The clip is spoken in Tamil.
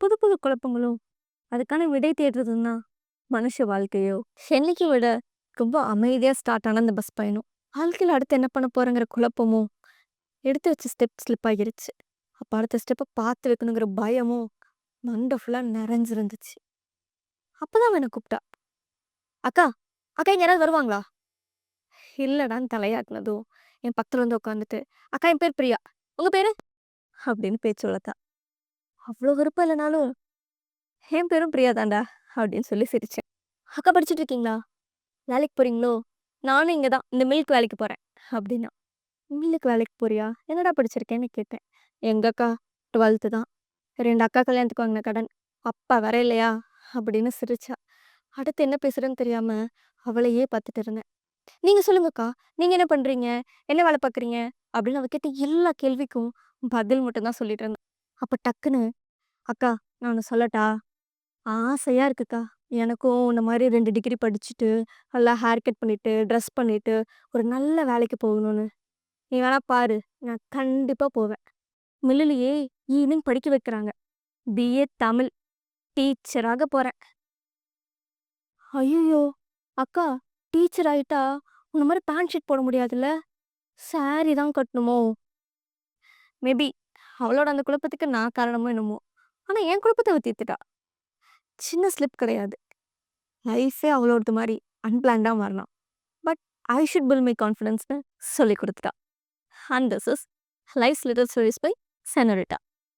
புது புது குழப்பங்களும் அதுக்கான விடை தேடுறதுன்னா மனுஷ வாழ்க்கையோ என்னைக்கு விட ரொம்ப அமைதியாக ஸ்டார்ட் ஆன அந்த பஸ் பயணம் வாழ்க்கையில் அடுத்து என்ன பண்ண போறேங்கிற குழப்பமும் எடுத்து வச்ச ஸ்டெப் ஸ்லிப் ஆகிருச்சு. அப்போ அடுத்த ஸ்டெப்பை பார்த்து வைக்கணுங்கிற பயமும் மண்டை ஃபுல்லாக நிறைஞ்சிருந்துச்சு. அப்போதான் அவன் என்னை கூப்பிட்டா, அக்கா அக்கா இங்க யாராவது வருவாங்களா? இல்லடான்னு தலையாட்டினதும் என் பக்கத்துல வந்து உட்காந்துட்டு, அக்கா என் பேர் பிரியா, உங்க பேரு அப்படின்னு பேச்சு வளர்த்தா. அவ்வளோ விருப்பம் இல்லைனாலும் என் பேரும் பிரியா தாண்டா அப்படின்னு சொல்லி சிரிச்சேன். அக்கா படிச்சுட்டு இருக்கீங்களா? வேலைக்கு போறீங்களோ? நானும் இங்கே தான் இந்த மில்க் வேலைக்கு போகிறேன் அப்படின்னா. மில்லுக்கு வேலைக்கு போறியா? என்னடா படிச்சிருக்கேன்னு கேட்டேன். எங்கக்கா 12th தான். 2 அக்கா கல்யாணத்துக்கு வாங்கின கடன் அப்பா வர இல்லையா அப்படின்னு சிரிச்சா. அடுத்து என்ன பேசுறேன்னு தெரியாம அவளையே பார்த்துட்டு இருந்தேன். நீங்க சொல்லுங்கக்கா, நீங்க என்ன பண்றீங்க? என்ன வேலை பார்க்குறீங்க? அப்படின்னு அவ கேட்ட எல்லா கேள்விக்கும் பதில் மட்டும் தான் சொல்லிட்டு இருந்தேன். அப்ப டக்குன்னு, அக்கா நான் ஒன்று சொல்லட்டா? ஆசையா இருக்குக்கா. எனக்கும் இந்த மாரி 2 டிகிரி படிச்சுட்டு, நல்லா ஹேர் கட் பண்ணிட்டு, ட்ரெஸ் பண்ணிட்டு, ஒரு நல்ல வேலைக்கு போகணும்னு. நீ வேணா பாரு, நான் கண்டிப்பா போவேன். மில்லுலயே ஈவினிங் படிக்க வைக்கிறாங்க. பிஏ தமிழ் டீச்சராக போறேன். ஐயய்யோ! அக்கா டீச்சர் ஆயிட்டா, உன்ன மாரி பேண்ட் ஷர்ட் போட முடியாதுல்ல? சாரி தான் கட்டணுமோ? மேபி அவளோட அந்த குழப்பத்துக்கு நான் காரணமோ என்னமோ! ஆனா என் குழப்பத்த அவ தீர்த்துட்டா. சின்ன ஸ்லிப் கிடையாது. லைஃபே அவளோடது மாரி அன்பிளான்டா மாறலாம். But I should build my கான்ஃபிடன்ஸ்ன்னு சொல்லிக் குடுத்துட்டா. And this is life's little stories by செனோரிட்டா.